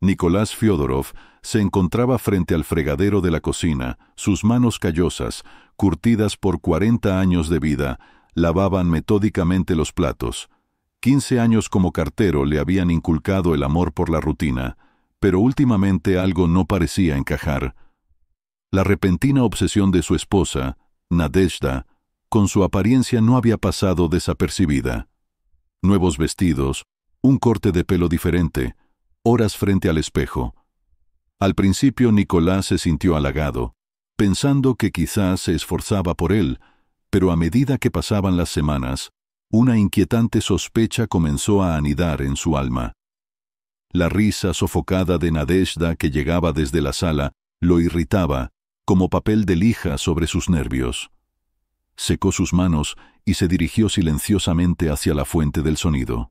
Nicolás Fyodorov se encontraba frente al fregadero de la cocina. Sus manos callosas, curtidas por 40 años de vida, lavaban metódicamente los platos. 15 años como cartero le habían inculcado el amor por la rutina, pero últimamente algo no parecía encajar. La repentina obsesión de su esposa, Nadezhda, con su apariencia no había pasado desapercibida. Nuevos vestidos, un corte de pelo diferente, horas frente al espejo. Al principio Nicolás se sintió halagado, pensando que quizás se esforzaba por él, pero a medida que pasaban las semanas, una inquietante sospecha comenzó a anidar en su alma. La risa sofocada de Nadezhda que llegaba desde la sala lo irritaba, como papel de lija sobre sus nervios. Secó sus manos y se dirigió silenciosamente hacia la fuente del sonido.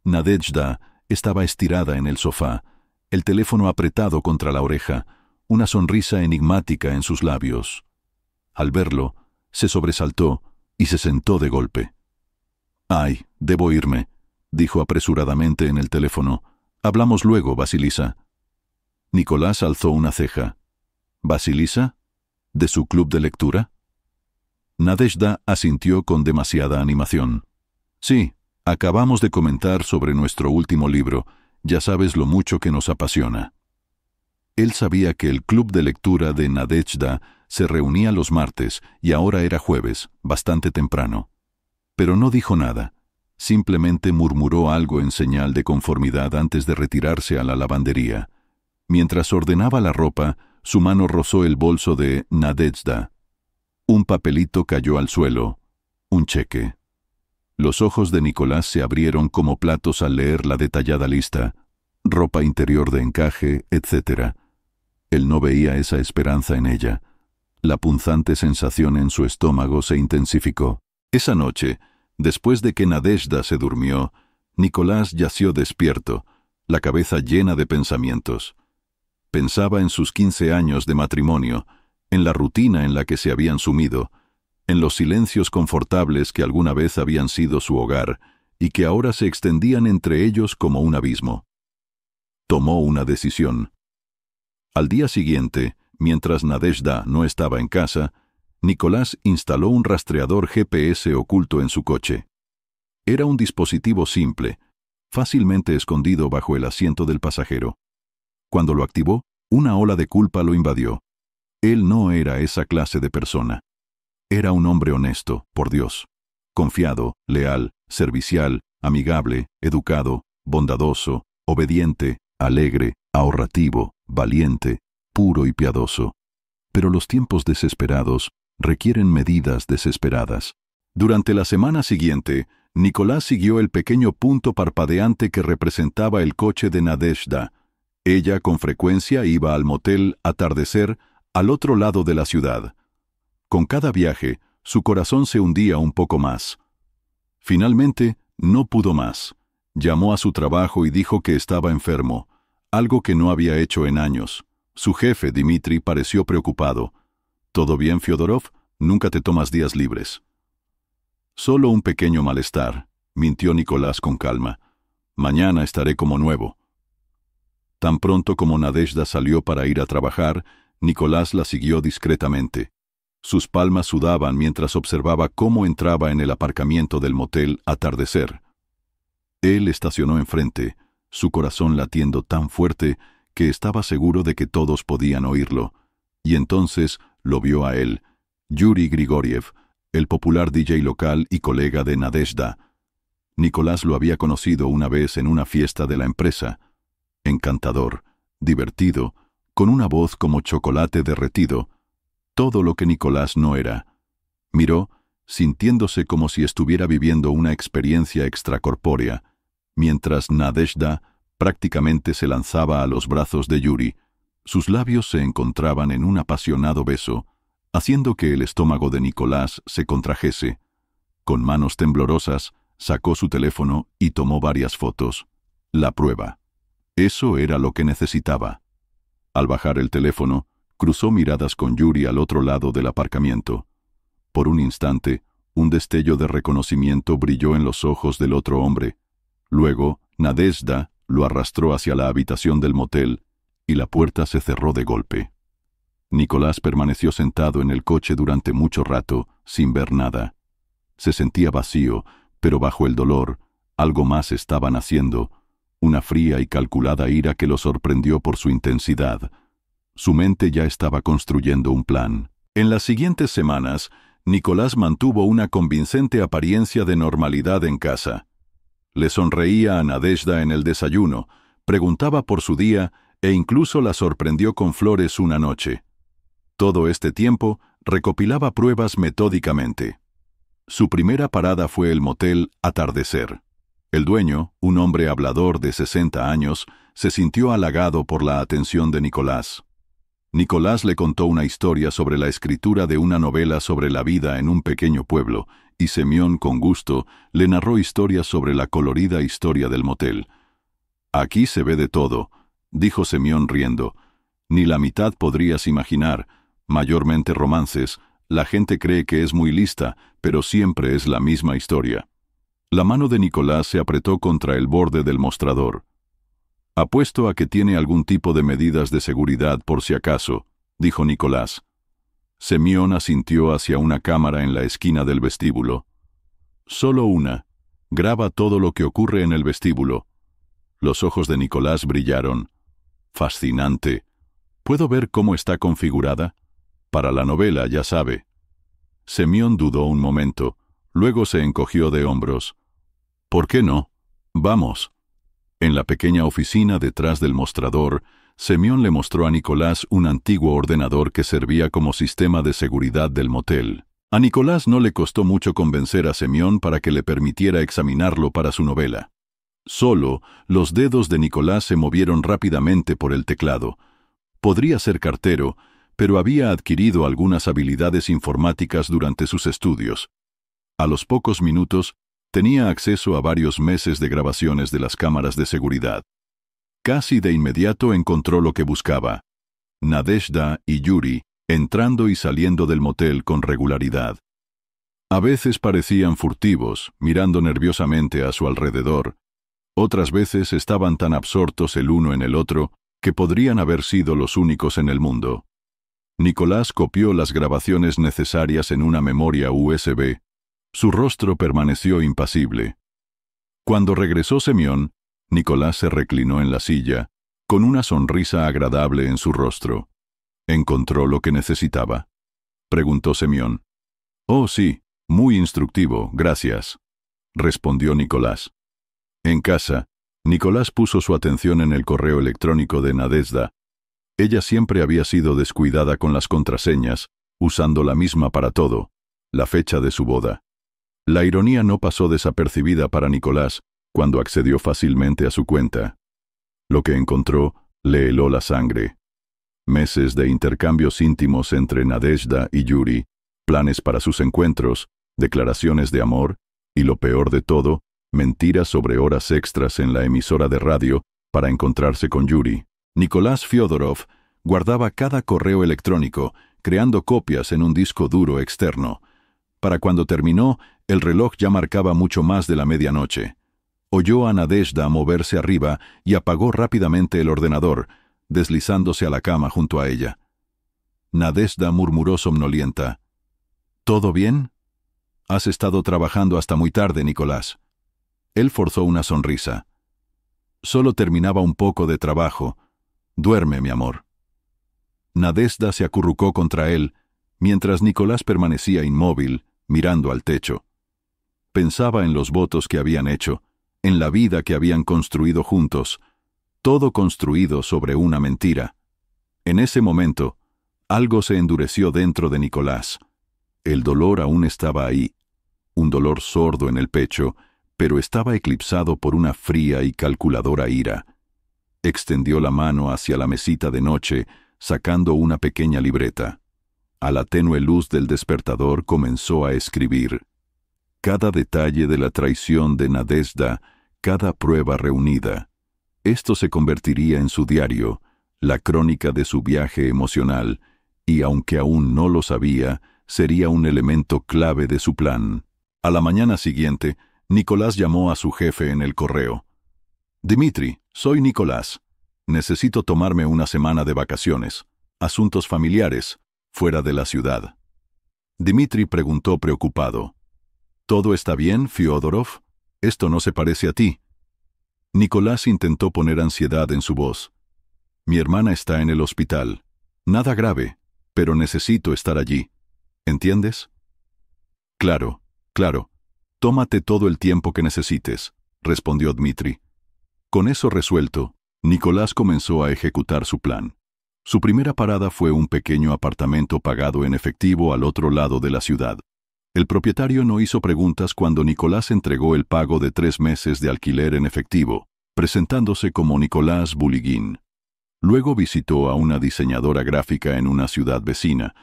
Nadezhda estaba estirada en el sofá, el teléfono apretado contra la oreja, una sonrisa enigmática en sus labios. Al verlo, se sobresaltó y se sentó de golpe. «Ay, debo irme», dijo apresuradamente en el teléfono. «Hablamos luego, Vasilisa». Nicolás alzó una ceja. «¿Vasilisa? ¿De su club de lectura?» Nadezhda asintió con demasiada animación. «Sí, acabamos de comentar sobre nuestro último libro. Ya sabes lo mucho que nos apasiona». Él sabía que el club de lectura de Nadezhda se reunía los martes y ahora era jueves, bastante temprano. Pero no dijo nada. Simplemente murmuró algo en señal de conformidad antes de retirarse a la lavandería. Mientras ordenaba la ropa, su mano rozó el bolso de Nadezhda. Un papelito cayó al suelo. Un cheque. Los ojos de Nicolás se abrieron como platos al leer la detallada lista. Ropa interior de encaje, etc. Él no veía esa esperanza en ella. La punzante sensación en su estómago se intensificó. Esa noche, después de que Nadezhda se durmió, Nicolás yació despierto, la cabeza llena de pensamientos. Pensaba en sus 15 años de matrimonio, en la rutina en la que se habían sumido, en los silencios confortables que alguna vez habían sido su hogar y que ahora se extendían entre ellos como un abismo. Tomó una decisión. Al día siguiente, mientras Nadezhda no estaba en casa, Nicolás instaló un rastreador GPS oculto en su coche. Era un dispositivo simple, fácilmente escondido bajo el asiento del pasajero. Cuando lo activó, una ola de culpa lo invadió. Él no era esa clase de persona. Era un hombre honesto, por Dios. Confiado, leal, servicial, amigable, educado, bondadoso, obediente, alegre, ahorrativo, valiente, puro y piadoso. Pero los tiempos desesperados requieren medidas desesperadas. Durante la semana siguiente, Nicolás siguió el pequeño punto parpadeante que representaba el coche de Nadezhda. Ella con frecuencia iba al motel Atardecer al otro lado de la ciudad. Con cada viaje, su corazón se hundía un poco más. Finalmente, no pudo más. Llamó a su trabajo y dijo que estaba enfermo, algo que no había hecho en años. Su jefe, Dmitri, pareció preocupado. «¿Todo bien, Fyodorov? Nunca te tomas días libres». «Solo un pequeño malestar», mintió Nicolás con calma. «Mañana estaré como nuevo». Tan pronto como Nadezhda salió para ir a trabajar, Nicolás la siguió discretamente. Sus palmas sudaban mientras observaba cómo entraba en el aparcamiento del motel Atardecer. Él estacionó enfrente, su corazón latiendo tan fuerte que estaba seguro de que todos podían oírlo, y entonces lo vio a él, Yuri Grigoriev, el popular DJ local y colega de Nadezhda. Nicolás lo había conocido una vez en una fiesta de la empresa. Encantador, divertido, con una voz como chocolate derretido, todo lo que Nicolás no era. Miró, sintiéndose como si estuviera viviendo una experiencia extracorpórea, mientras Nadezhda prácticamente se lanzaba a los brazos de Yuri. Sus labios se encontraban en un apasionado beso, haciendo que el estómago de Nicolás se contrajese. Con manos temblorosas, sacó su teléfono y tomó varias fotos. La prueba. Eso era lo que necesitaba. Al bajar el teléfono, cruzó miradas con Yuri al otro lado del aparcamiento. Por un instante, un destello de reconocimiento brilló en los ojos del otro hombre. Luego, Nadezhda lo arrastró hacia la habitación del motel y la puerta se cerró de golpe. Nicolás permaneció sentado en el coche durante mucho rato, sin ver nada. Se sentía vacío, pero bajo el dolor, algo más estaba naciendo, una fría y calculada ira que lo sorprendió por su intensidad. Su mente ya estaba construyendo un plan. En las siguientes semanas, Nicolás mantuvo una convincente apariencia de normalidad en casa. Le sonreía a Nadezhda en el desayuno, preguntaba por su día e incluso la sorprendió con flores una noche. Todo este tiempo recopilaba pruebas metódicamente. Su primera parada fue el motel Atardecer. El dueño, un hombre hablador de 60 años, se sintió halagado por la atención de Nicolás. Nicolás le contó una historia sobre la escritura de una novela sobre la vida en un pequeño pueblo, y Semyon, con gusto, le narró historias sobre la colorida historia del motel. «Aquí se ve de todo», dijo Semyon riendo. «Ni la mitad podrías imaginar. Mayormente romances. La gente cree que es muy lista, pero siempre es la misma historia». La mano de Nicolás se apretó contra el borde del mostrador. «Apuesto a que tiene algún tipo de medidas de seguridad por si acaso», dijo Nicolás. Semyon asintió hacia una cámara en la esquina del vestíbulo. «Solo una. Graba todo lo que ocurre en el vestíbulo». Los ojos de Nicolás brillaron. «Fascinante. ¿Puedo ver cómo está configurada?» «Para la novela, ya sabe». Semyon dudó un momento, luego se encogió de hombros. «¿Por qué no? Vamos». En la pequeña oficina detrás del mostrador, Semyon le mostró a Nicolás un antiguo ordenador que servía como sistema de seguridad del motel. A Nicolás no le costó mucho convencer a Semyon para que le permitiera examinarlo para su novela. Solo, los dedos de Nicolás se movieron rápidamente por el teclado. Podría ser cartero, pero había adquirido algunas habilidades informáticas durante sus estudios. A los pocos minutos, tenía acceso a varios meses de grabaciones de las cámaras de seguridad. Casi de inmediato encontró lo que buscaba. Nadezhda y Yuri, entrando y saliendo del motel con regularidad. A veces parecían furtivos, mirando nerviosamente a su alrededor. Otras veces estaban tan absortos el uno en el otro que podrían haber sido los únicos en el mundo. Nicolás copió las grabaciones necesarias en una memoria USB. Su rostro permaneció impasible. Cuando regresó Semyon, Nicolás se reclinó en la silla, con una sonrisa agradable en su rostro. ¿Encontró lo que necesitaba?, preguntó Semyon. «Oh, sí, muy instructivo, gracias», respondió Nicolás. En casa, Nicolás puso su atención en el correo electrónico de Nadezhda. Ella siempre había sido descuidada con las contraseñas, usando la misma para todo, la fecha de su boda. La ironía no pasó desapercibida para Nicolás cuando accedió fácilmente a su cuenta. Lo que encontró le heló la sangre. Meses de intercambios íntimos entre Nadezhda y Yuri, planes para sus encuentros, declaraciones de amor, y lo peor de todo, mentiras sobre horas extras en la emisora de radio para encontrarse con Yuri. Nicolás Fyodorov guardaba cada correo electrónico, creando copias en un disco duro externo. Para cuando terminó, el reloj ya marcaba mucho más de la medianoche. Oyó a Nadezhda moverse arriba y apagó rápidamente el ordenador, deslizándose a la cama junto a ella. Nadezhda murmuró somnolienta. «¿Todo bien? Has estado trabajando hasta muy tarde, Nicolás». Él forzó una sonrisa. «Solo terminaba un poco de trabajo. Duerme, mi amor». Nadezhda se acurrucó contra él, mientras Nicolás permanecía inmóvil, mirando al techo. Pensaba en los votos que habían hecho, en la vida que habían construido juntos, todo construido sobre una mentira. En ese momento, algo se endureció dentro de Nicolás. El dolor aún estaba ahí, un dolor sordo en el pecho, pero estaba eclipsado por una fría y calculadora ira. Extendió la mano hacia la mesita de noche, sacando una pequeña libreta. A la tenue luz del despertador comenzó a escribir. Cada detalle de la traición de Nadezhda, cada prueba reunida. Esto se convertiría en su diario, la crónica de su viaje emocional, y aunque aún no lo sabía, sería un elemento clave de su plan. A la mañana siguiente, Nicolás llamó a su jefe en el correo. Dmitri, soy Nicolás. Necesito tomarme una semana de vacaciones. Asuntos familiares, fuera de la ciudad. Dmitri preguntó preocupado. ¿Todo está bien, Fyodorov? Esto no se parece a ti. Nicolás intentó poner ansiedad en su voz. Mi hermana está en el hospital. Nada grave, pero necesito estar allí. ¿Entiendes? Claro, claro. Tómate todo el tiempo que necesites, respondió Dmitri. Con eso resuelto, Nicolás comenzó a ejecutar su plan. Su primera parada fue un pequeño apartamento pagado en efectivo al otro lado de la ciudad. El propietario no hizo preguntas cuando Nicolás entregó el pago de 3 meses de alquiler en efectivo, presentándose como Nicolás Buligin. Luego visitó a una diseñadora gráfica en una ciudad vecina.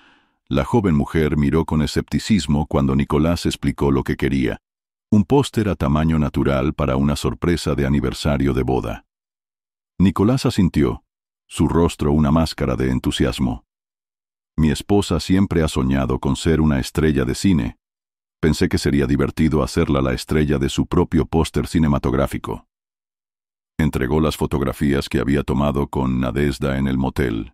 La joven mujer miró con escepticismo cuando Nicolás explicó lo que quería. Un póster a tamaño natural para una sorpresa de aniversario de boda. Nicolás asintió, su rostro una máscara de entusiasmo. Mi esposa siempre ha soñado con ser una estrella de cine. Pensé que sería divertido hacerla la estrella de su propio póster cinematográfico. Entregó las fotografías que había tomado con Nadezhda en el motel.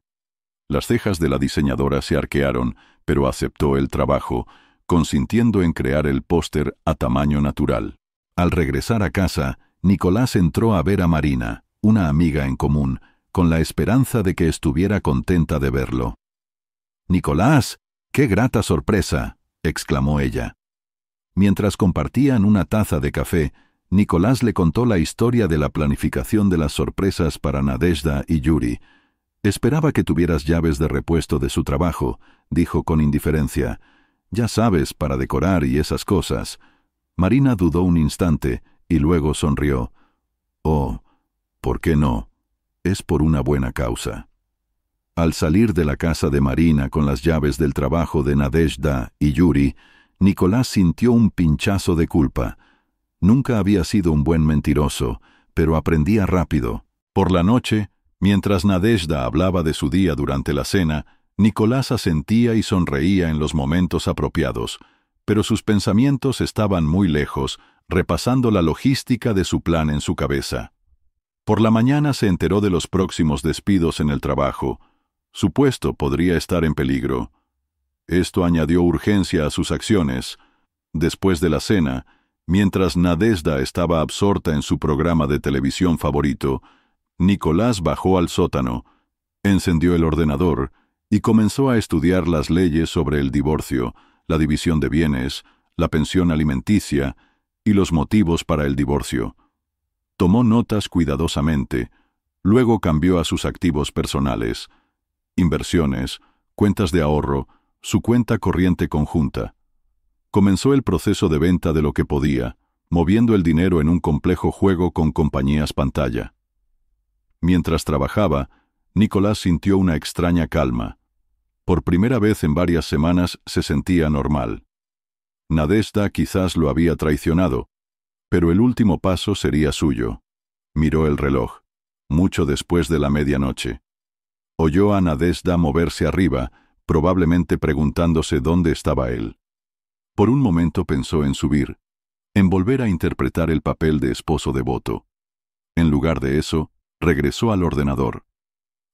Las cejas de la diseñadora se arquearon, pero aceptó el trabajo, consintiendo en crear el póster a tamaño natural. Al regresar a casa, Nicolás entró a ver a Marina, una amiga en común, con la esperanza de que estuviera contenta de verlo. «Nicolás, qué grata sorpresa», exclamó ella. Mientras compartían una taza de café, Nicolás le contó la historia de la planificación de las sorpresas para Nadezhda y Yuri. «Esperaba que tuvieras llaves de repuesto de su trabajo», dijo con indiferencia. «Ya sabes, para decorar y esas cosas». Marina dudó un instante y luego sonrió. «Oh, ¿por qué no? Es por una buena causa». Al salir de la casa de Marina con las llaves del trabajo de Nadezhda y Yuri, Nicolás sintió un pinchazo de culpa. Nunca había sido un buen mentiroso, pero aprendía rápido. Por la noche, mientras Nadezhda hablaba de su día durante la cena, Nicolás asentía y sonreía en los momentos apropiados, pero sus pensamientos estaban muy lejos, repasando la logística de su plan en su cabeza. Por la mañana se enteró de los próximos despidos en el trabajo. Su puesto podría estar en peligro. Esto añadió urgencia a sus acciones. Después de la cena, mientras Nadezhda estaba absorta en su programa de televisión favorito, Nicolás bajó al sótano, encendió el ordenador y comenzó a estudiar las leyes sobre el divorcio, la división de bienes, la pensión alimenticia y los motivos para el divorcio. Tomó notas cuidadosamente, luego cambió a sus activos personales, inversiones, cuentas de ahorro, su cuenta corriente conjunta. Comenzó el proceso de venta de lo que podía, moviendo el dinero en un complejo juego con compañías pantalla. Mientras trabajaba, Nicolás sintió una extraña calma. Por primera vez en varias semanas se sentía normal. Nadezhda quizás lo había traicionado, pero el último paso sería suyo. Miró el reloj, mucho después de la medianoche. Oyó a Nadezhda moverse arriba, probablemente preguntándose dónde estaba él. Por un momento pensó en subir, en volver a interpretar el papel de esposo devoto. En lugar de eso, regresó al ordenador.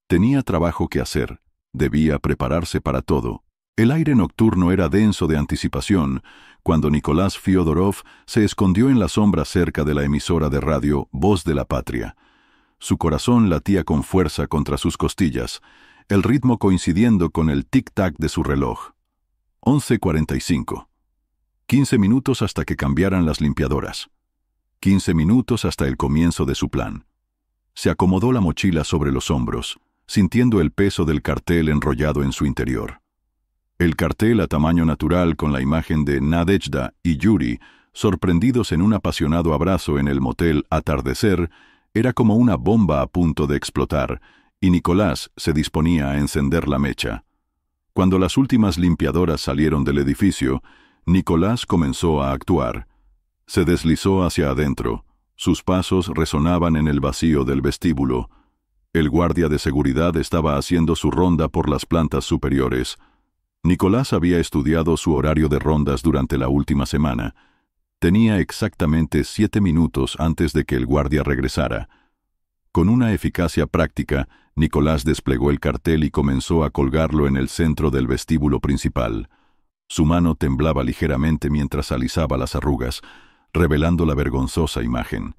Tenía trabajo que hacer, debía prepararse para todo. El aire nocturno era denso de anticipación, cuando Nicolás Fyodorov se escondió en la sombra cerca de la emisora de radio Voz de la Patria. Su corazón latía con fuerza contra sus costillas, el ritmo coincidiendo con el tic-tac de su reloj. 11:45. 15 minutos hasta que cambiaran las limpiadoras. 15 minutos hasta el comienzo de su plan. Se acomodó la mochila sobre los hombros, sintiendo el peso del cartel enrollado en su interior. El cartel a tamaño natural con la imagen de Nadezhda y Yuri, sorprendidos en un apasionado abrazo en el motel Atardecer, era como una bomba a punto de explotar, y Nicolás se disponía a encender la mecha. Cuando las últimas limpiadoras salieron del edificio, Nicolás comenzó a actuar. Se deslizó hacia adentro. Sus pasos resonaban en el vacío del vestíbulo. El guardia de seguridad estaba haciendo su ronda por las plantas superiores. Nicolás había estudiado su horario de rondas durante la última semana. Tenía exactamente 7 minutos antes de que el guardia regresara. Con una eficacia práctica, Nicolás desplegó el cartel y comenzó a colgarlo en el centro del vestíbulo principal. Su mano temblaba ligeramente mientras alisaba las arrugas, revelando la vergonzosa imagen.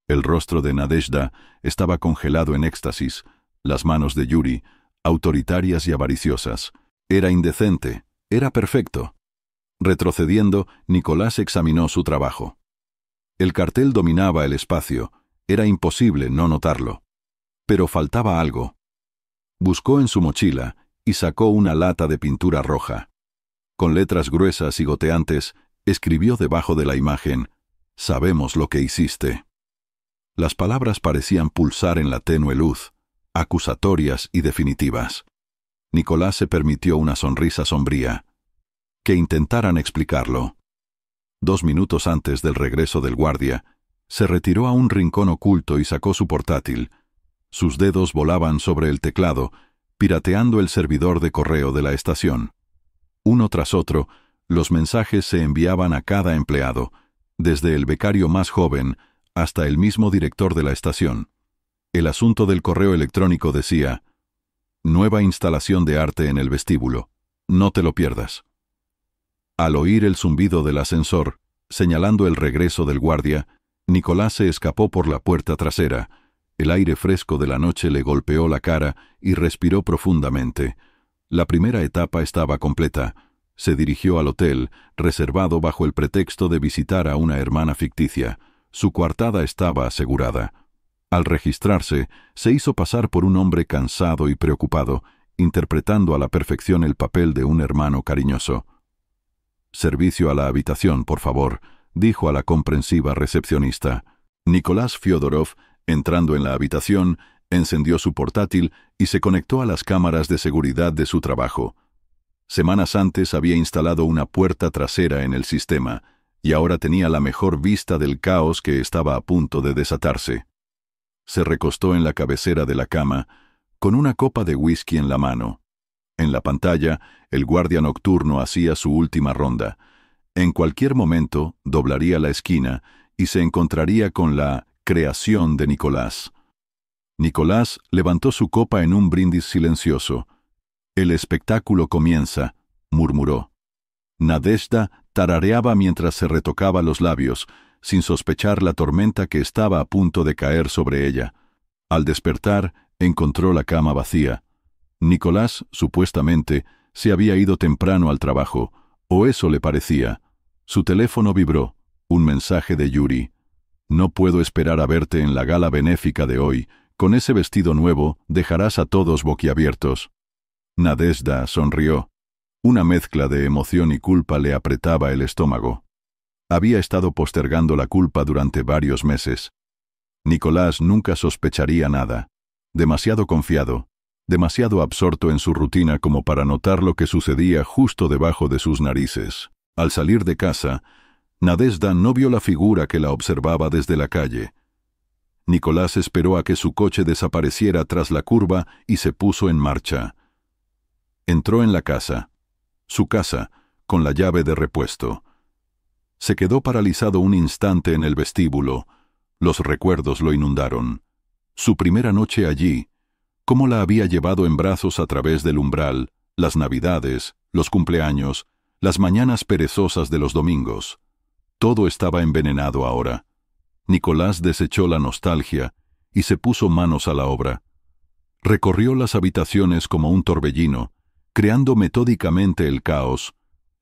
El rostro de Nadezhda estaba congelado en éxtasis, las manos de Yuri, autoritarias y avariciosas. Era indecente, era perfecto. Retrocediendo, Nicolás examinó su trabajo. El cartel dominaba el espacio, era imposible no notarlo. Pero faltaba algo. Buscó en su mochila y sacó una lata de pintura roja. Con letras gruesas y goteantes, escribió debajo de la imagen: «Sabemos lo que hiciste». Las palabras parecían pulsar en la tenue luz, acusatorias y definitivas. Nicolás se permitió una sonrisa sombría. Que intentaran explicarlo. 2 minutos antes del regreso del guardia, se retiró a un rincón oculto y sacó su portátil. Sus dedos volaban sobre el teclado, pirateando el servidor de correo de la estación. Uno tras otro, los mensajes se enviaban a cada empleado, desde el becario más joven hasta el mismo director de la estación. El asunto del correo electrónico decía: «Nueva instalación de arte en el vestíbulo. No te lo pierdas». Al oír el zumbido del ascensor, señalando el regreso del guardia, Nicolás se escapó por la puerta trasera. El aire fresco de la noche le golpeó la cara y respiró profundamente. La primera etapa estaba completa. Se dirigió al hotel, reservado bajo el pretexto de visitar a una hermana ficticia. Su coartada estaba asegurada. Al registrarse, se hizo pasar por un hombre cansado y preocupado, interpretando a la perfección el papel de un hermano cariñoso. «Servicio a la habitación, por favor», dijo a la comprensiva recepcionista. Nicolás Fyodorov, entrando en la habitación, encendió su portátil y se conectó a las cámaras de seguridad de su trabajo. Semanas antes había instalado una puerta trasera en el sistema, y ahora tenía la mejor vista del caos que estaba a punto de desatarse. Se recostó en la cabecera de la cama, con una copa de whisky en la mano. En la pantalla, el guardia nocturno hacía su última ronda. En cualquier momento, doblaría la esquina y se encontraría con la creación de Nicolás. Nicolás levantó su copa en un brindis silencioso. «El espectáculo comienza», murmuró. Nadezhda tarareaba mientras se retocaba los labios, sin sospechar la tormenta que estaba a punto de caer sobre ella. Al despertar, encontró la cama vacía. Nicolás, supuestamente, se había ido temprano al trabajo, o eso le parecía. Su teléfono vibró. Un mensaje de Yuri. «No puedo esperar a verte en la gala benéfica de hoy. Con ese vestido nuevo, dejarás a todos boquiabiertos». Nadezhda sonrió. Una mezcla de emoción y culpa le apretaba el estómago. Había estado postergando la culpa durante varios meses. Nicolás nunca sospecharía nada. Demasiado confiado, demasiado absorto en su rutina como para notar lo que sucedía justo debajo de sus narices. Al salir de casa, Nadezhda no vio la figura que la observaba desde la calle. Nicolás esperó a que su coche desapareciera tras la curva y se puso en marcha. Entró en la casa. Su casa, con la llave de repuesto. Se quedó paralizado un instante en el vestíbulo. Los recuerdos lo inundaron. Su primera noche allí, cómo la había llevado en brazos a través del umbral, las navidades, los cumpleaños, las mañanas perezosas de los domingos. Todo estaba envenenado ahora. Nicolás desechó la nostalgia y se puso manos a la obra. Recorrió las habitaciones como un torbellino, creando metódicamente el caos.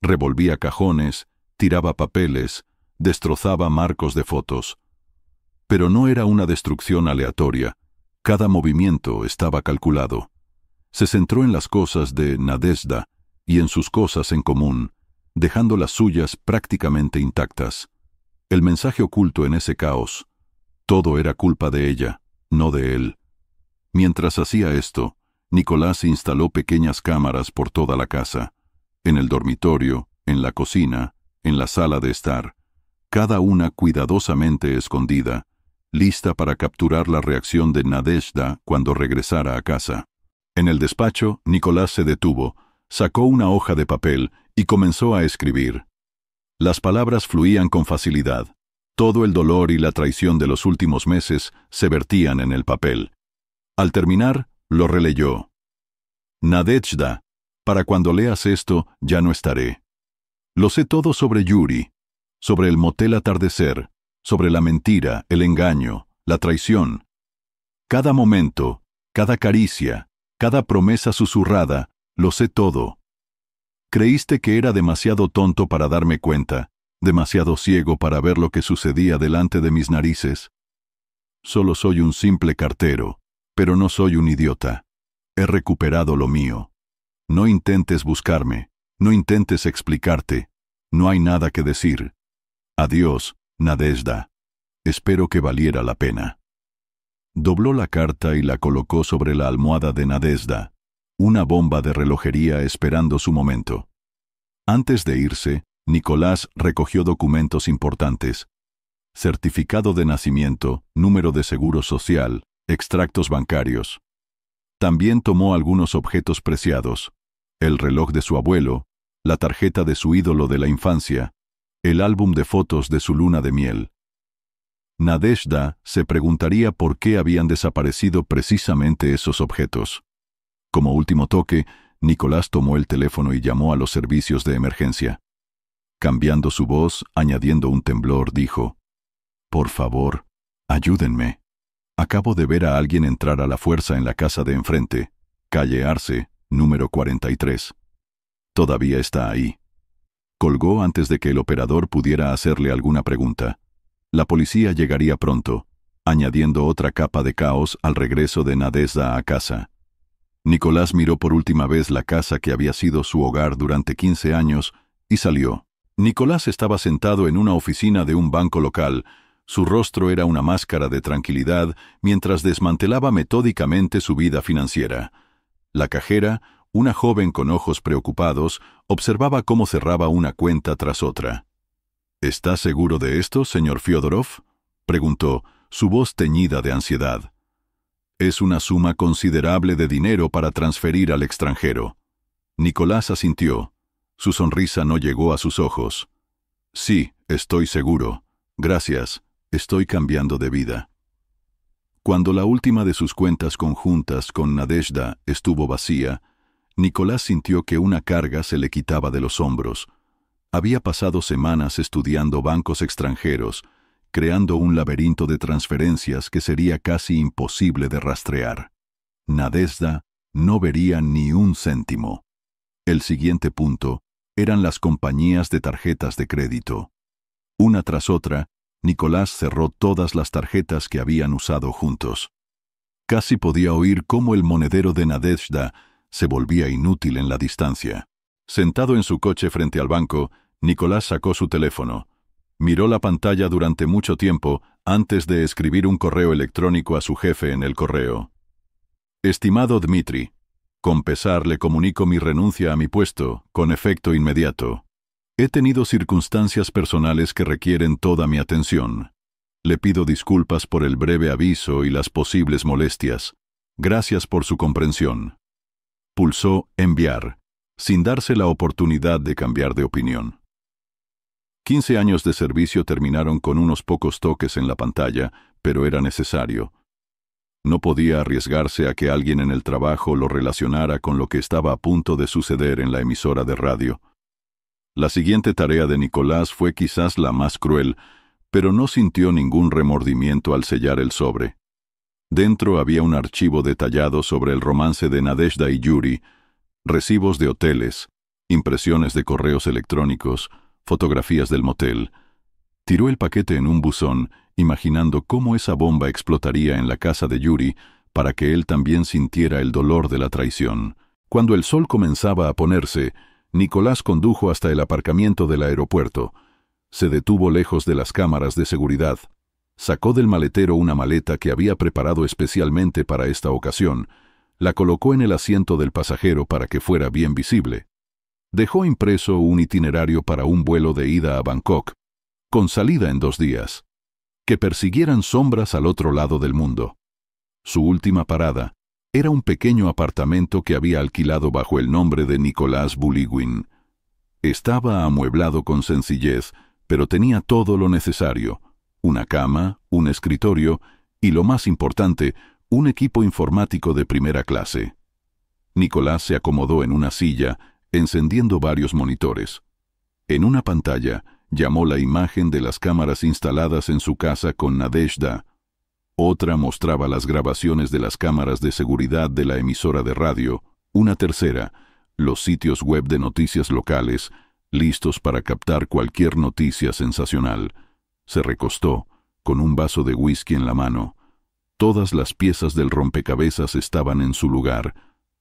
Revolvía cajones, tiraba papeles, destrozaba marcos de fotos. Pero no era una destrucción aleatoria. Cada movimiento estaba calculado. Se centró en las cosas de Nadezhda y en sus cosas en común, dejando las suyas prácticamente intactas. El mensaje oculto en ese caos. Todo era culpa de ella, no de él. Mientras hacía esto, Nicolás instaló pequeñas cámaras por toda la casa, en el dormitorio, en la cocina, en la sala de estar, cada una cuidadosamente escondida, lista para capturar la reacción de Nadezhda cuando regresara a casa. En el despacho, Nicolás se detuvo, sacó una hoja de papel y comenzó a escribir. Las palabras fluían con facilidad. Todo el dolor y la traición de los últimos meses se vertían en el papel. Al terminar, lo releyó. Nadezhda, para cuando leas esto, ya no estaré. Lo sé todo sobre Yuri, sobre el motel Atardecer, sobre la mentira, el engaño, la traición. Cada momento, cada caricia, cada promesa susurrada, lo sé todo. Creíste que era demasiado tonto para darme cuenta, demasiado ciego para ver lo que sucedía delante de mis narices. Solo soy un simple cartero, pero no soy un idiota. He recuperado lo mío. No intentes buscarme, no intentes explicarte. No hay nada que decir. Adiós, Nadezhda. Espero que valiera la pena. Dobló la carta y la colocó sobre la almohada de Nadezhda, una bomba de relojería esperando su momento. Antes de irse, Nicolás recogió documentos importantes: certificado de nacimiento, número de seguro social, extractos bancarios. También tomó algunos objetos preciados: el reloj de su abuelo, la tarjeta de su ídolo de la infancia, el álbum de fotos de su luna de miel. Nadezhda se preguntaría por qué habían desaparecido precisamente esos objetos. Como último toque, Nicolás tomó el teléfono y llamó a los servicios de emergencia. Cambiando su voz, añadiendo un temblor, dijo: «Por favor, ayúdenme. Acabo de ver a alguien entrar a la fuerza en la casa de enfrente, calle Arce, número 43. Todavía está ahí». Colgó antes de que el operador pudiera hacerle alguna pregunta. La policía llegaría pronto, añadiendo otra capa de caos al regreso de Nadezhda a casa. Nicolás miró por última vez la casa que había sido su hogar durante 15 años y salió. Nicolás estaba sentado en una oficina de un banco local. Su rostro era una máscara de tranquilidad mientras desmantelaba metódicamente su vida financiera. La cajera, una joven con ojos preocupados, observaba cómo cerraba una cuenta tras otra. «¿Está seguro de esto, señor Fyodorov?», preguntó, su voz teñida de ansiedad. «Es una suma considerable de dinero para transferir al extranjero». Nicolás asintió. Su sonrisa no llegó a sus ojos. «Sí, estoy seguro. Gracias. Estoy cambiando de vida». Cuando la última de sus cuentas conjuntas con Nadezhda estuvo vacía, Nicolás sintió que una carga se le quitaba de los hombros. Había pasado semanas estudiando bancos extranjeros, creando un laberinto de transferencias que sería casi imposible de rastrear. Nadezhda no vería ni un céntimo. El siguiente punto eran las compañías de tarjetas de crédito. Una tras otra, Nicolás cerró todas las tarjetas que habían usado juntos. Casi podía oír cómo el monedero de Nadezhda se volvía inútil en la distancia. Sentado en su coche frente al banco, Nicolás sacó su teléfono. Miró la pantalla durante mucho tiempo antes de escribir un correo electrónico a su jefe en el correo. «Estimado Dmitri, con pesar le comunico mi renuncia a mi puesto, con efecto inmediato. He tenido circunstancias personales que requieren toda mi atención. Le pido disculpas por el breve aviso y las posibles molestias. Gracias por su comprensión». Pulsó enviar, sin darse la oportunidad de cambiar de opinión. 15 años de servicio terminaron con unos pocos toques en la pantalla, pero era necesario. No podía arriesgarse a que alguien en el trabajo lo relacionara con lo que estaba a punto de suceder en la emisora de radio. La siguiente tarea de Nicolás fue quizás la más cruel, pero no sintió ningún remordimiento al sellar el sobre. Dentro había un archivo detallado sobre el romance de Nadezhda y Yuri, recibos de hoteles, impresiones de correos electrónicos, fotografías del motel. Tiró el paquete en un buzón, imaginando cómo esa bomba explotaría en la casa de Yuri para que él también sintiera el dolor de la traición. Cuando el sol comenzaba a ponerse, Nicolás condujo hasta el aparcamiento del aeropuerto. Se detuvo lejos de las cámaras de seguridad. Sacó del maletero una maleta que había preparado especialmente para esta ocasión. La colocó en el asiento del pasajero para que fuera bien visible. Dejó impreso un itinerario para un vuelo de ida a Bangkok, con salida en 2 días. Que persiguieran sombras al otro lado del mundo. Su última parada era un pequeño apartamento que había alquilado bajo el nombre de Nicolás Buligwin. Estaba amueblado con sencillez, pero tenía todo lo necesario: una cama, un escritorio y, lo más importante, un equipo informático de primera clase. Nicolás se acomodó en una silla, encendiendo varios monitores. En una pantalla, llamó la imagen de las cámaras instaladas en su casa con Nadezhda. Otra mostraba las grabaciones de las cámaras de seguridad de la emisora de radio. Una tercera, los sitios web de noticias locales, listos para captar cualquier noticia sensacional. Se recostó, con un vaso de whisky en la mano. Todas las piezas del rompecabezas estaban en su lugar.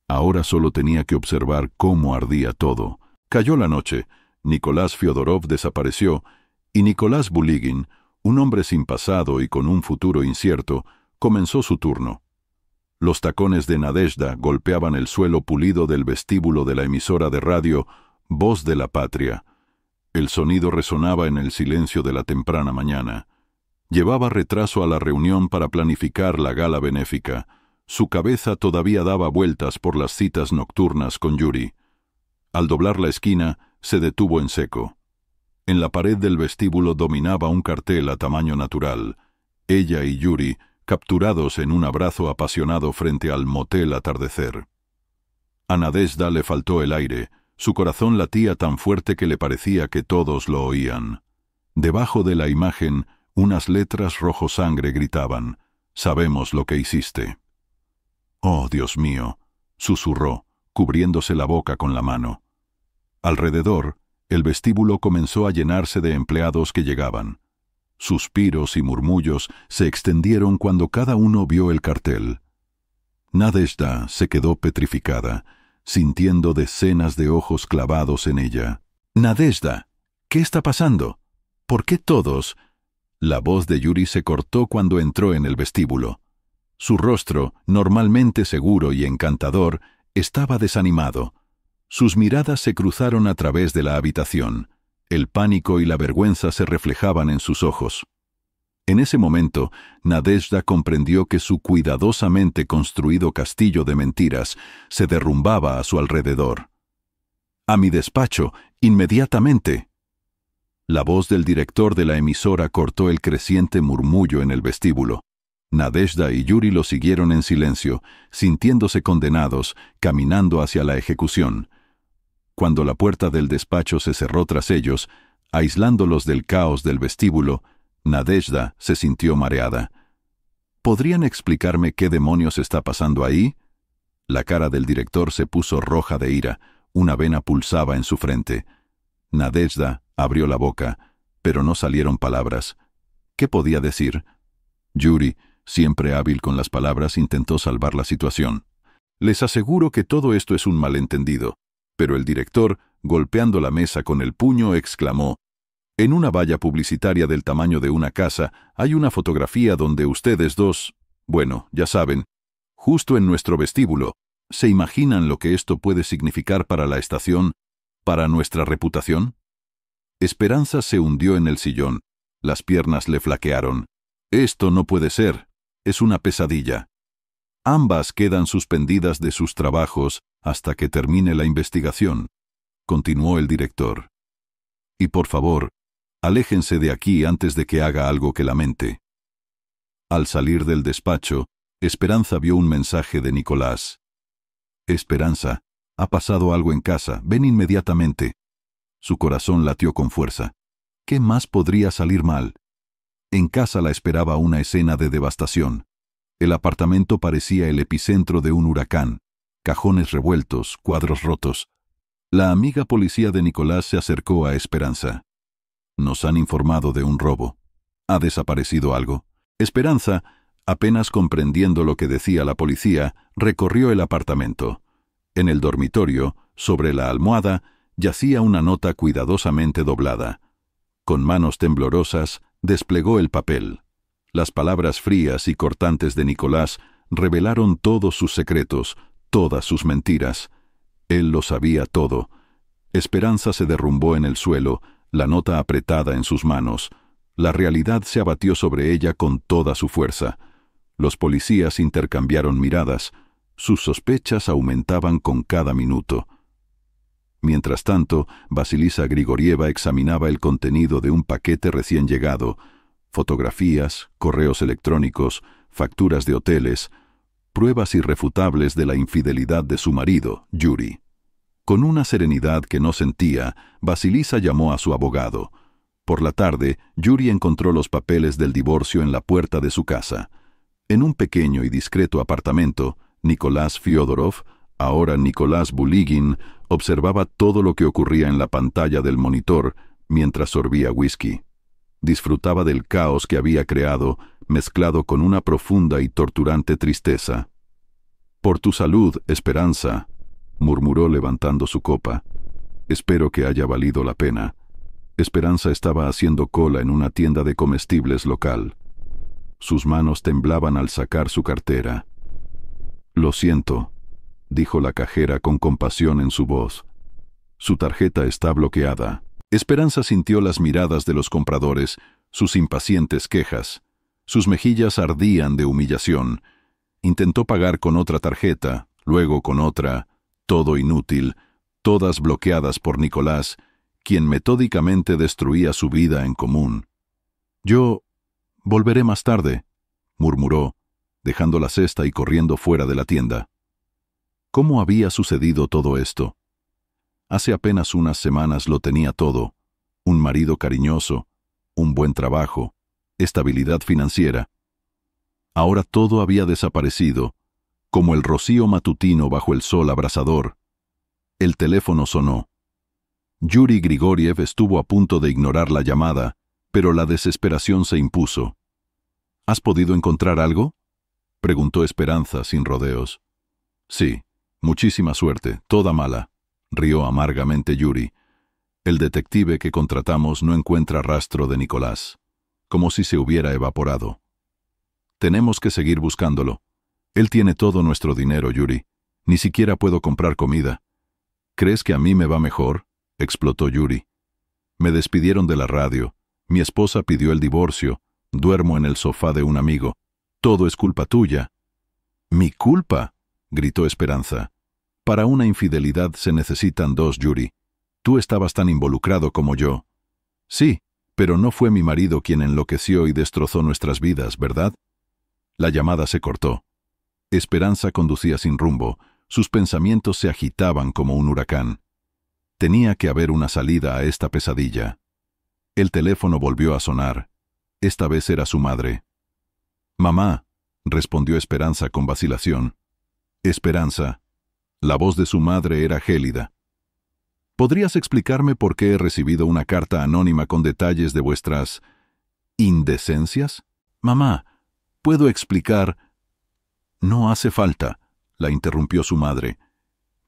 Ahora solo tenía que observar cómo ardía todo. Cayó la noche. Nicolás Fyodorov desapareció, y Nicolás Buligin, un hombre sin pasado y con un futuro incierto, comenzó su turno. Los tacones de Nadezhda golpeaban el suelo pulido del vestíbulo de la emisora de radio Voz de la Patria. El sonido resonaba en el silencio de la temprana mañana. Llevaba retraso a la reunión para planificar la gala benéfica. Su cabeza todavía daba vueltas por las citas nocturnas con Yuri. Al doblar la esquina, se detuvo en seco. En la pared del vestíbulo dominaba un cartel a tamaño natural. Ella y Yuri, capturados en un abrazo apasionado frente al motel Atardecer. A Nadezhda le faltó el aire. Su corazón latía tan fuerte que le parecía que todos lo oían. Debajo de la imagen, unas letras rojo sangre gritaban: «Sabemos lo que hiciste». «Oh, Dios mío», susurró, cubriéndose la boca con la mano. Alrededor, el vestíbulo comenzó a llenarse de empleados que llegaban. Suspiros y murmullos se extendieron cuando cada uno vio el cartel. Nadezhda se quedó petrificada, sintiendo decenas de ojos clavados en ella. «Nadezhda, ¿qué está pasando? ¿Por qué todos...?» La voz de Yuri se cortó cuando entró en el vestíbulo. Su rostro, normalmente seguro y encantador, estaba desanimado. Sus miradas se cruzaron a través de la habitación. El pánico y la vergüenza se reflejaban en sus ojos. En ese momento, Nadezhda comprendió que su cuidadosamente construido castillo de mentiras se derrumbaba a su alrededor. «A mi despacho, inmediatamente». La voz del director de la emisora cortó el creciente murmullo en el vestíbulo. Nadezhda y Yuri lo siguieron en silencio, sintiéndose condenados, caminando hacia la ejecución. Cuando la puerta del despacho se cerró tras ellos, aislándolos del caos del vestíbulo, Nadezhda se sintió mareada. «¿Podrían explicarme qué demonios está pasando ahí?» La cara del director se puso roja de ira, una vena pulsaba en su frente. Nadezhda abrió la boca, pero no salieron palabras. ¿Qué podía decir? Yuri, siempre hábil con las palabras, intentó salvar la situación. «Les aseguro que todo esto es un malentendido». Pero el director, golpeando la mesa con el puño, exclamó: «En una valla publicitaria del tamaño de una casa hay una fotografía donde ustedes dos, bueno, ya saben, justo en nuestro vestíbulo. ¿Se imaginan lo que esto puede significar para la estación, para nuestra reputación?» Esperanza se hundió en el sillón. Las piernas le flaquearon. «Esto no puede ser. Es una pesadilla». Ambas quedan suspendidas de sus trabajos hasta que termine la investigación, continuó el director. «Y por favor, aléjense de aquí antes de que haga algo que lamente». Al salir del despacho, Esperanza vio un mensaje de Nicolás. «Esperanza, ha pasado algo en casa, ven inmediatamente». Su corazón latió con fuerza. ¿Qué más podría salir mal? En casa la esperaba una escena de devastación. El apartamento parecía el epicentro de un huracán. Cajones revueltos, cuadros rotos. La amiga policía de Nicolás se acercó a Esperanza. «Nos han informado de un robo. ¿Ha desaparecido algo?» Esperanza, apenas comprendiendo lo que decía la policía, recorrió el apartamento. En el dormitorio, sobre la almohada, yacía una nota cuidadosamente doblada. Con manos temblorosas, desplegó el papel. Las palabras frías y cortantes de Nicolás revelaron todos sus secretos, todas sus mentiras. Él lo sabía todo. Esperanza se derrumbó en el suelo, la nota apretada en sus manos. La realidad se abatió sobre ella con toda su fuerza. Los policías intercambiaron miradas. Sus sospechas aumentaban con cada minuto. Mientras tanto, Vasilisa Grigorieva examinaba el contenido de un paquete recién llegado, fotografías, correos electrónicos, facturas de hoteles, pruebas irrefutables de la infidelidad de su marido, Yuri. Con una serenidad que no sentía, Vasilisa llamó a su abogado. Por la tarde, Yuri encontró los papeles del divorcio en la puerta de su casa. En un pequeño y discreto apartamento, Nicolás Fyodorov, ahora Nicolás Buligin, observaba todo lo que ocurría en la pantalla del monitor mientras sorbía whisky. Disfrutaba del caos que había creado, mezclado con una profunda y torturante tristeza. «Por tu salud, Esperanza», murmuró levantando su copa. «Espero que haya valido la pena». Esperanza estaba haciendo cola en una tienda de comestibles local. Sus manos temblaban al sacar su cartera. «Lo siento», dijo la cajera con compasión en su voz. «Su tarjeta está bloqueada». Esperanza sintió las miradas de los compradores, sus impacientes quejas. Sus mejillas ardían de humillación. Intentó pagar con otra tarjeta, luego con otra, todo inútil, todas bloqueadas por Nicolás, quien metódicamente destruía su vida en común. «Yo volveré más tarde», murmuró, dejando la cesta y corriendo fuera de la tienda. ¿Cómo había sucedido todo esto? Hace apenas unas semanas lo tenía todo: un marido cariñoso, un buen trabajo, estabilidad financiera. Ahora todo había desaparecido, como el rocío matutino bajo el sol abrasador. El teléfono sonó. Yuri Grigoriev estuvo a punto de ignorar la llamada, pero la desesperación se impuso. «¿Has podido encontrar algo?», preguntó Esperanza sin rodeos. «Sí, muchísima suerte, toda mala», rió amargamente Yuri. «El detective que contratamos no encuentra rastro de Nicolás, como si se hubiera evaporado. Tenemos que seguir buscándolo. Él tiene todo nuestro dinero, Yuri. Ni siquiera puedo comprar comida». «¿Crees que a mí me va mejor?», explotó Yuri. «Me despidieron de la radio. Mi esposa pidió el divorcio. Duermo en el sofá de un amigo. Todo es culpa tuya». «¿Mi culpa?», gritó Esperanza. «Para una infidelidad se necesitan dos, Yuri. Tú estabas tan involucrado como yo». «Sí, pero no fue mi marido quien enloqueció y destrozó nuestras vidas, ¿verdad?». La llamada se cortó. Esperanza conducía sin rumbo. Sus pensamientos se agitaban como un huracán. Tenía que haber una salida a esta pesadilla. El teléfono volvió a sonar. Esta vez era su madre. «Mamá», respondió Esperanza con vacilación. «Esperanza». La voz de su madre era gélida. «¿Podrías explicarme por qué he recibido una carta anónima con detalles de vuestras indecencias?» «Mamá, ¿puedo explicar?» «No hace falta», la interrumpió su madre.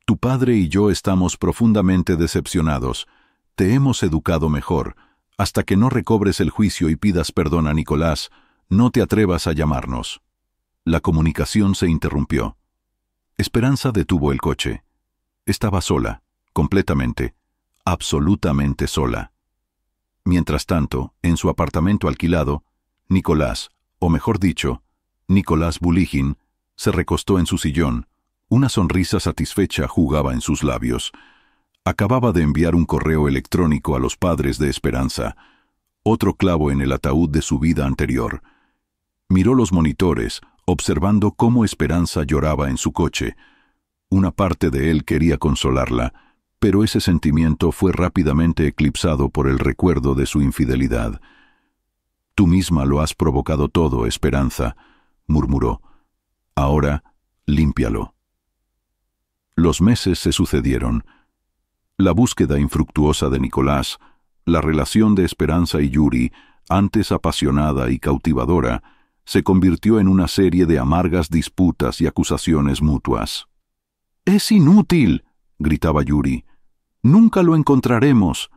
«Tu padre y yo estamos profundamente decepcionados. Te hemos educado mejor. Hasta que no recobres el juicio y pidas perdón a Nicolás, no te atrevas a llamarnos». La comunicación se interrumpió. Esperanza detuvo el coche. Estaba sola, completamente, absolutamente sola. Mientras tanto, en su apartamento alquilado, Nicolás, o mejor dicho, Nicolás Buligin, se recostó en su sillón. Una sonrisa satisfecha jugaba en sus labios. Acababa de enviar un correo electrónico a los padres de Esperanza, otro clavo en el ataúd de su vida anterior. Miró los monitores, observando cómo Esperanza lloraba en su coche. Una parte de él quería consolarla, pero ese sentimiento fue rápidamente eclipsado por el recuerdo de su infidelidad. «Tú misma lo has provocado todo, Esperanza», murmuró. «Ahora, límpialo». Los meses se sucedieron. La búsqueda infructuosa de Nicolás, la relación de Esperanza y Yuri, antes apasionada y cautivadora, se convirtió en una serie de amargas disputas y acusaciones mutuas. «Es inútil», gritaba Yuri. «Nunca lo encontraremos.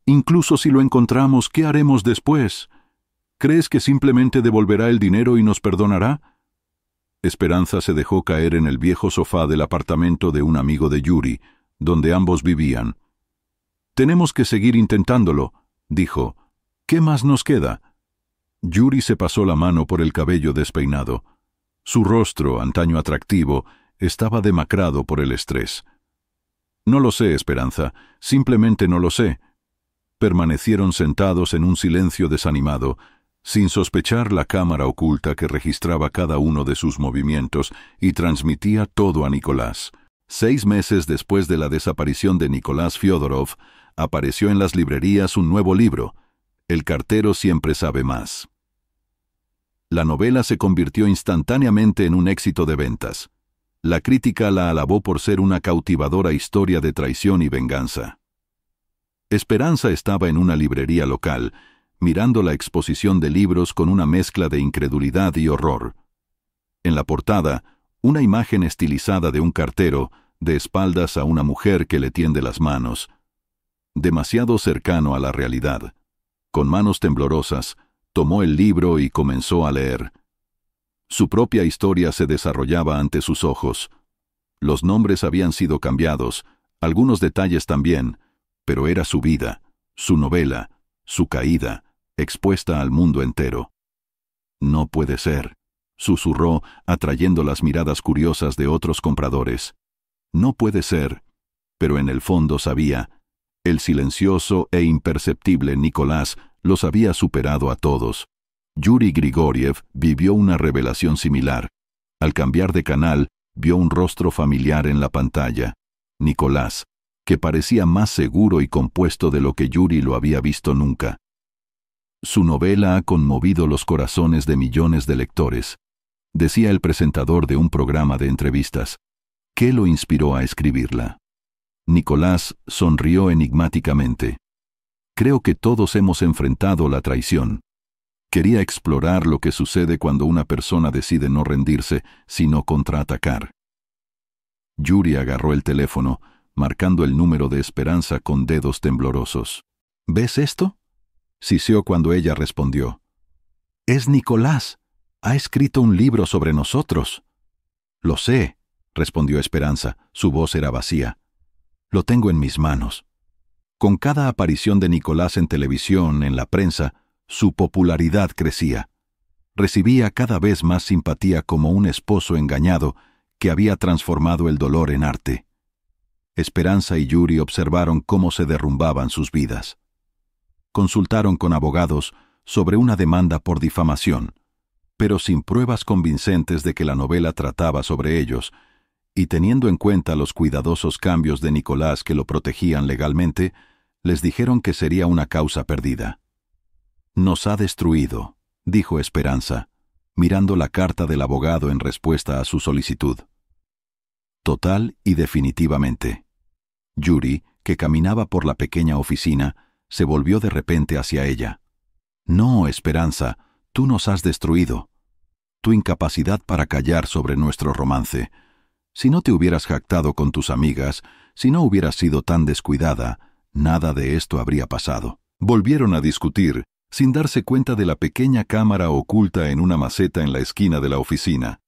Incluso si lo encontramos, ¿qué haremos después? ¿Crees que simplemente devolverá el dinero y nos perdonará?» Esperanza se dejó caer en el viejo sofá del apartamento de un amigo de Yuri, donde ambos vivían. «Tenemos que seguir intentándolo», dijo. «¿Qué más nos queda?» Yuri se pasó la mano por el cabello despeinado. Su rostro, antaño atractivo, estaba demacrado por el estrés. «No lo sé, Esperanza, simplemente no lo sé». Permanecieron sentados en un silencio desanimado, sin sospechar la cámara oculta que registraba cada uno de sus movimientos y transmitía todo a Nicolás. 6 meses después de la desaparición de Nicolás Fyodorov, apareció en las librerías un nuevo libro, El cartero siempre sabe más. La novela se convirtió instantáneamente en un éxito de ventas. La crítica la alabó por ser una cautivadora historia de traición y venganza. Esperanza estaba en una librería local, mirando la exposición de libros con una mezcla de incredulidad y horror. En la portada, una imagen estilizada de un cartero, de espaldas a una mujer que le tiende las manos. Demasiado cercano a la realidad. Con manos temblorosas, tomó el libro y comenzó a leer. Su propia historia se desarrollaba ante sus ojos. Los nombres habían sido cambiados, algunos detalles también, pero era su vida, su novela, su caída, expuesta al mundo entero. «No puede ser», susurró, atrayendo las miradas curiosas de otros compradores. «No puede ser», pero en el fondo sabía. El silencioso e imperceptible Nicolás los había superado a todos. Yuri Grigoriev vivió una revelación similar. Al cambiar de canal, vio un rostro familiar en la pantalla. Nicolás, que parecía más seguro y compuesto de lo que Yuri lo había visto nunca. Su novela ha conmovido los corazones de millones de lectores, decía el presentador de un programa de entrevistas. ¿Qué lo inspiró a escribirla? Nicolás sonrió enigmáticamente. Creo que todos hemos enfrentado la traición. Quería explorar lo que sucede cuando una persona decide no rendirse, sino contraatacar. Yuri agarró el teléfono, marcando el número de Esperanza con dedos temblorosos. ¿Ves esto?, siseó cuando ella respondió. «Es Nicolás. Ha escrito un libro sobre nosotros». «Lo sé», respondió Esperanza. Su voz era vacía. «Lo tengo en mis manos». Con cada aparición de Nicolás en televisión, en la prensa, su popularidad crecía. Recibía cada vez más simpatía como un esposo engañado que había transformado el dolor en arte. Esperanza y Yuri observaron cómo se derrumbaban sus vidas. Consultaron con abogados sobre una demanda por difamación, pero sin pruebas convincentes de que la novela trataba sobre ellos, y teniendo en cuenta los cuidadosos cambios de Nicolás que lo protegían legalmente, les dijeron que sería una causa perdida. «Nos ha destruido», dijo Esperanza, mirando la carta del abogado en respuesta a su solicitud. Total y definitivamente. Yuri, que caminaba por la pequeña oficina, se volvió de repente hacia ella. «No, Esperanza, tú nos has destruido. Tu incapacidad para callar sobre nuestro romance. Si no te hubieras jactado con tus amigas, si no hubieras sido tan descuidada, nada de esto habría pasado». Volvieron a discutir, sin darse cuenta de la pequeña cámara oculta en una maceta en la esquina de la oficina.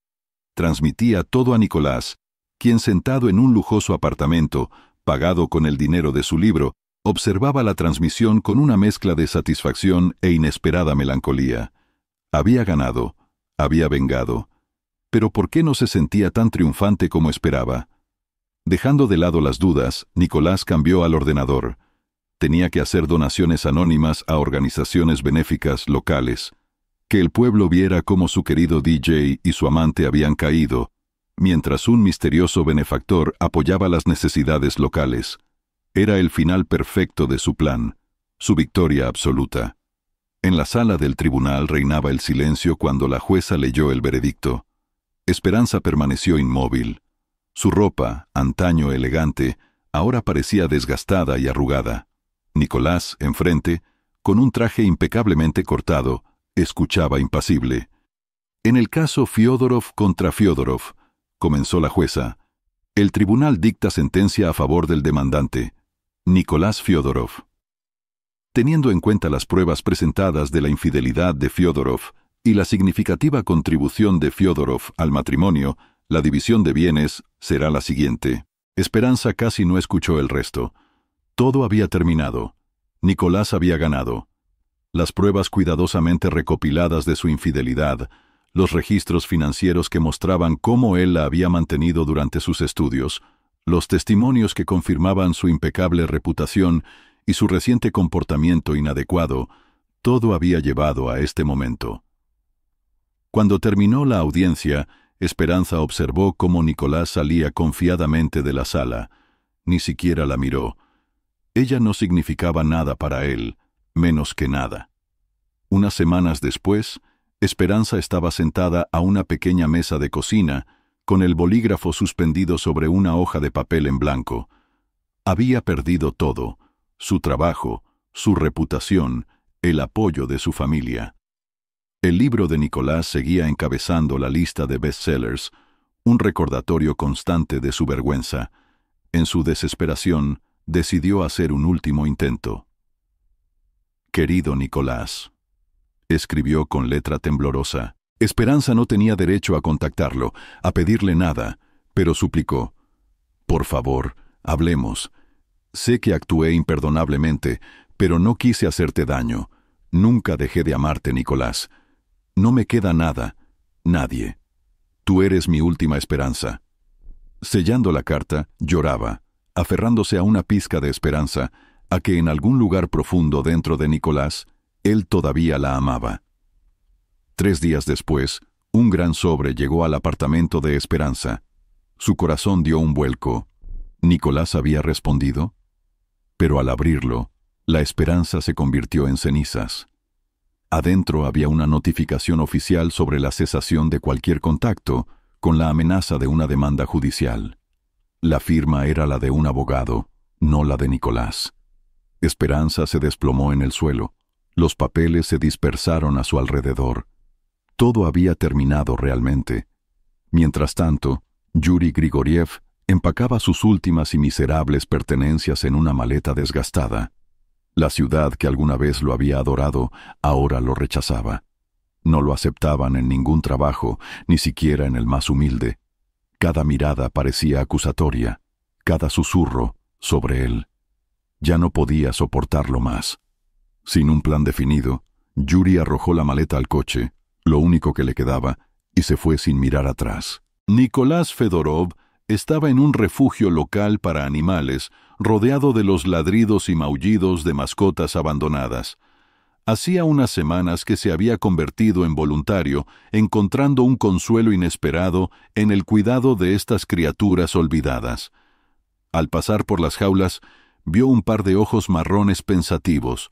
Transmitía todo a Nicolás, quien sentado en un lujoso apartamento, pagado con el dinero de su libro, observaba la transmisión con una mezcla de satisfacción e inesperada melancolía. Había ganado, había vengado. Pero ¿por qué no se sentía tan triunfante como esperaba? Dejando de lado las dudas, Nicolás cambió al ordenador. Tenía que hacer donaciones anónimas a organizaciones benéficas locales. Que el pueblo viera cómo su querido DJ y su amante habían caído, mientras un misterioso benefactor apoyaba las necesidades locales. Era el final perfecto de su plan, su victoria absoluta. En la sala del tribunal reinaba el silencio cuando la jueza leyó el veredicto. Esperanza permaneció inmóvil. Su ropa, antaño elegante, ahora parecía desgastada y arrugada. Nicolás, enfrente, con un traje impecablemente cortado, escuchaba impasible. «En el caso Fyodorov contra Fyodorov», comenzó la jueza, «el tribunal dicta sentencia a favor del demandante, Nicolás Fyodorov. Teniendo en cuenta las pruebas presentadas de la infidelidad de Fyodorov y la significativa contribución de Fyodorov al matrimonio, la división de bienes será la siguiente». Esperanza casi no escuchó el resto. Todo había terminado. Nicolás había ganado. Las pruebas cuidadosamente recopiladas de su infidelidad, los registros financieros que mostraban cómo él la había mantenido durante sus estudios, los testimonios que confirmaban su impecable reputación y su reciente comportamiento inadecuado, Todo había llevado a este momento. Cuando terminó la audiencia, Esperanza observó cómo Nicolás salía confiadamente de la sala. Ni siquiera la miró. Ella no significaba nada para él, menos que nada. Unas semanas después, Esperanza estaba sentada a una pequeña mesa de cocina, con el bolígrafo suspendido sobre una hoja de papel en blanco. Había perdido todo: su trabajo, su reputación, el apoyo de su familia. El libro de Nicolás seguía encabezando la lista de bestsellers, un recordatorio constante de su vergüenza. En su desesperación, decidió hacer un último intento. «Querido Nicolás», escribió con letra temblorosa. Esperanza no tenía derecho a contactarlo, a pedirle nada, pero suplicó: «Por favor, hablemos. Sé que actué imperdonablemente, pero no quise hacerte daño. Nunca dejé de amarte, Nicolás. No me queda nada, nadie. Tú eres mi última esperanza». Sellando la carta, lloraba, aferrándose a una pizca de esperanza, a que en algún lugar profundo dentro de Nicolás, él todavía la amaba. 3 días después, un gran sobre llegó al apartamento de Esperanza. Su corazón dio un vuelco. ¿Nicolás había respondido? Pero al abrirlo, la esperanza se convirtió en cenizas. Adentro había una notificación oficial sobre la cesación de cualquier contacto, con la amenaza de una demanda judicial. La firma era la de un abogado, no la de Nicolás. Esperanza se desplomó en el suelo. Los papeles se dispersaron a su alrededor. Todo había terminado realmente. Mientras tanto, Yuri Grigoriev empacaba sus últimas y miserables pertenencias en una maleta desgastada. La ciudad que alguna vez lo había adorado, ahora lo rechazaba. No lo aceptaban en ningún trabajo, ni siquiera en el más humilde. Cada mirada parecía acusatoria, cada susurro sobre él. Ya no podía soportarlo más. Sin un plan definido, Yuri arrojó la maleta al coche, lo único que le quedaba, y se fue sin mirar atrás. Nicolás Fedorov estaba en un refugio local para animales, rodeado de los ladridos y maullidos de mascotas abandonadas. Hacía unas semanas que se había convertido en voluntario, encontrando un consuelo inesperado en el cuidado de estas criaturas olvidadas. Al pasar por las jaulas, vio un par de ojos marrones pensativos,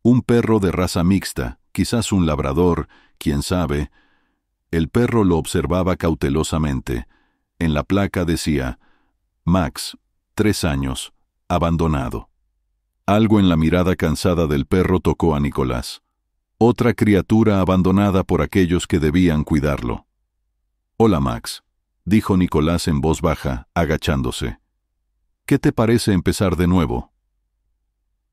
un perro de raza mixta, quizás un labrador, quién sabe. El perro lo observaba cautelosamente. En la placa decía: Max, 3 años, abandonado. Algo en la mirada cansada del perro tocó a Nicolás. Otra criatura abandonada por aquellos que debían cuidarlo. «Hola, Max», dijo Nicolás en voz baja, agachándose. «¿Qué te parece empezar de nuevo?»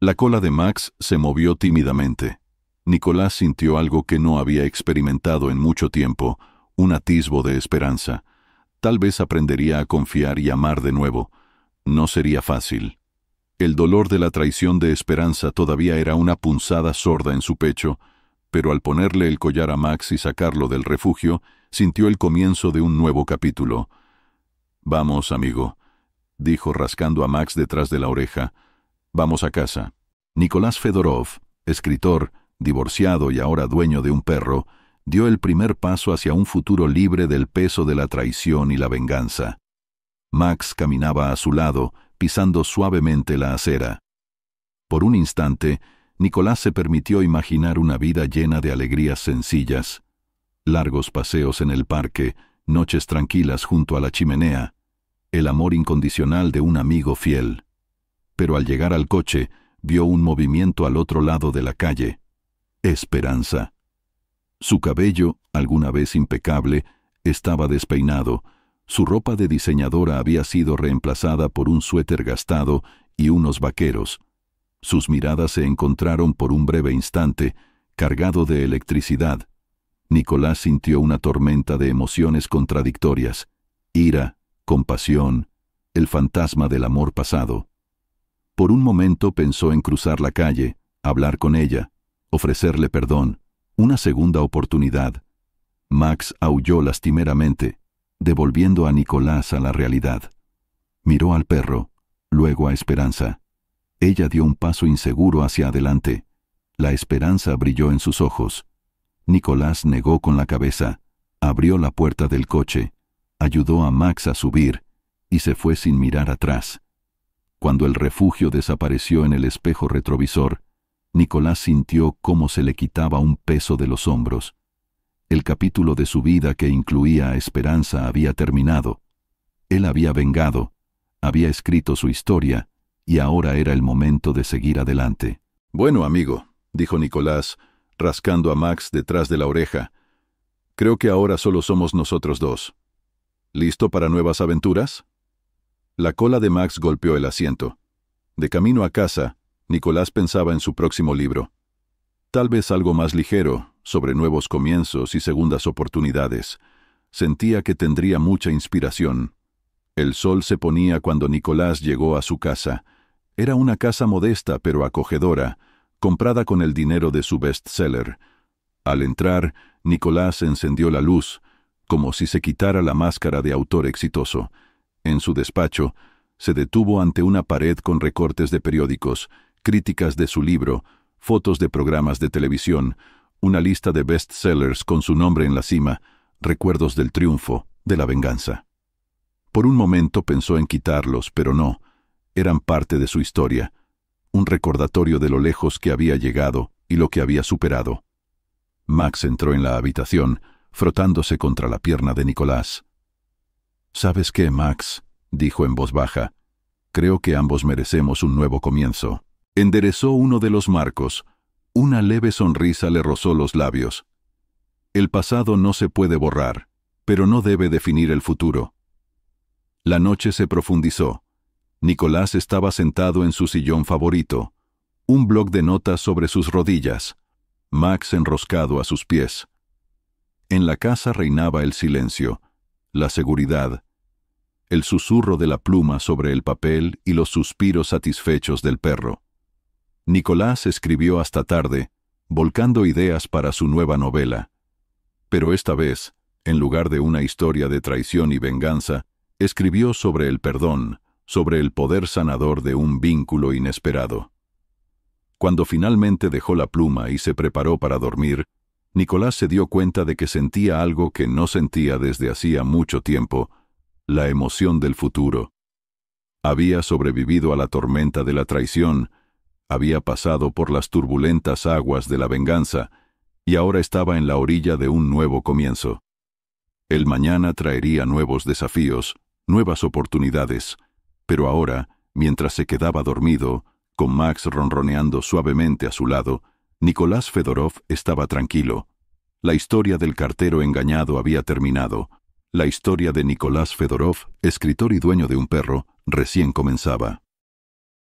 La cola de Max se movió tímidamente. Nicolás sintió algo que no había experimentado en mucho tiempo, un atisbo de esperanza. Tal vez aprendería a confiar y amar de nuevo. No sería fácil. El dolor de la traición de Esperanza todavía era una punzada sorda en su pecho, pero al ponerle el collar a Max y sacarlo del refugio, sintió el comienzo de un nuevo capítulo. «Vamos, amigo», dijo rascando a Max detrás de la oreja. «Vamos a casa». Nicolás Fedorov, escritor, divorciado y ahora dueño de un perro, dio el primer paso hacia un futuro libre del peso de la traición y la venganza. Max caminaba a su lado, pisando suavemente la acera. Por un instante, Nicolás se permitió imaginar una vida llena de alegrías sencillas. Largos paseos en el parque, noches tranquilas junto a la chimenea, el amor incondicional de un amigo fiel. Pero al llegar al coche, vio un movimiento al otro lado de la calle. Esperanza. Su cabello, alguna vez impecable, estaba despeinado. Su ropa de diseñadora había sido reemplazada por un suéter gastado y unos vaqueros. Sus miradas se encontraron por un breve instante, cargado de electricidad. Nicolás sintió una tormenta de emociones contradictorias: ira, compasión, el fantasma del amor pasado. Por un momento pensó en cruzar la calle, hablar con ella, ofrecerle perdón, una segunda oportunidad. Max aulló lastimeramente, devolviendo a Nicolás a la realidad. Miró al perro, luego a Esperanza. Ella dio un paso inseguro hacia adelante. La esperanza brilló en sus ojos. Nicolás negó con la cabeza, abrió la puerta del coche, ayudó a Max a subir y se fue sin mirar atrás. Cuando el refugio desapareció en el espejo retrovisor, Nicolás sintió cómo se le quitaba un peso de los hombros. El capítulo de su vida que incluía a Esperanza había terminado. Él había vengado, había escrito su historia, y ahora era el momento de seguir adelante. «Bueno, amigo», dijo Nicolás, rascando a Max detrás de la oreja, «creo que ahora solo somos nosotros dos. ¿Listo para nuevas aventuras?» La cola de Max golpeó el asiento. De camino a casa, Nicolás pensaba en su próximo libro. Tal vez algo más ligero, sobre nuevos comienzos y segundas oportunidades. Sentía que tendría mucha inspiración. El sol se ponía cuando Nicolás llegó a su casa. Era una casa modesta pero acogedora, comprada con el dinero de su bestseller. Al entrar, Nicolás encendió la luz, como si se quitara la máscara de autor exitoso. En su despacho, se detuvo ante una pared con recortes de periódicos, críticas de su libro, fotos de programas de televisión, una lista de bestsellers con su nombre en la cima, recuerdos del triunfo, de la venganza. Por un momento pensó en quitarlos, pero no. Eran parte de su historia, un recordatorio de lo lejos que había llegado y lo que había superado. Max entró en la habitación, frotándose contra la pierna de Nicolás. «¿Sabes qué, Max?», dijo en voz baja. «Creo que ambos merecemos un nuevo comienzo». Enderezó uno de los marcos. Una leve sonrisa le rozó los labios. El pasado no se puede borrar, pero no debe definir el futuro. La noche se profundizó. Nicolás estaba sentado en su sillón favorito, un bloc de notas sobre sus rodillas, Max enroscado a sus pies. En la casa reinaba el silencio, la seguridad, el susurro de la pluma sobre el papel y los suspiros satisfechos del perro. Nicolás escribió hasta tarde, volcando ideas para su nueva novela. Pero esta vez, en lugar de una historia de traición y venganza, escribió sobre el perdón, sobre el poder sanador de un vínculo inesperado. Cuando finalmente dejó la pluma y se preparó para dormir, Nicolás se dio cuenta de que sentía algo que no sentía desde hacía mucho tiempo, la emoción del futuro. Había sobrevivido a la tormenta de la traición, había pasado por las turbulentas aguas de la venganza, y ahora estaba en la orilla de un nuevo comienzo. El mañana traería nuevos desafíos, nuevas oportunidades, pero ahora, mientras se quedaba dormido, con Max ronroneando suavemente a su lado, Nicolás Fedorov estaba tranquilo. La historia del cartero engañado había terminado. La historia de Nicolás Fedorov, escritor y dueño de un perro, recién comenzaba.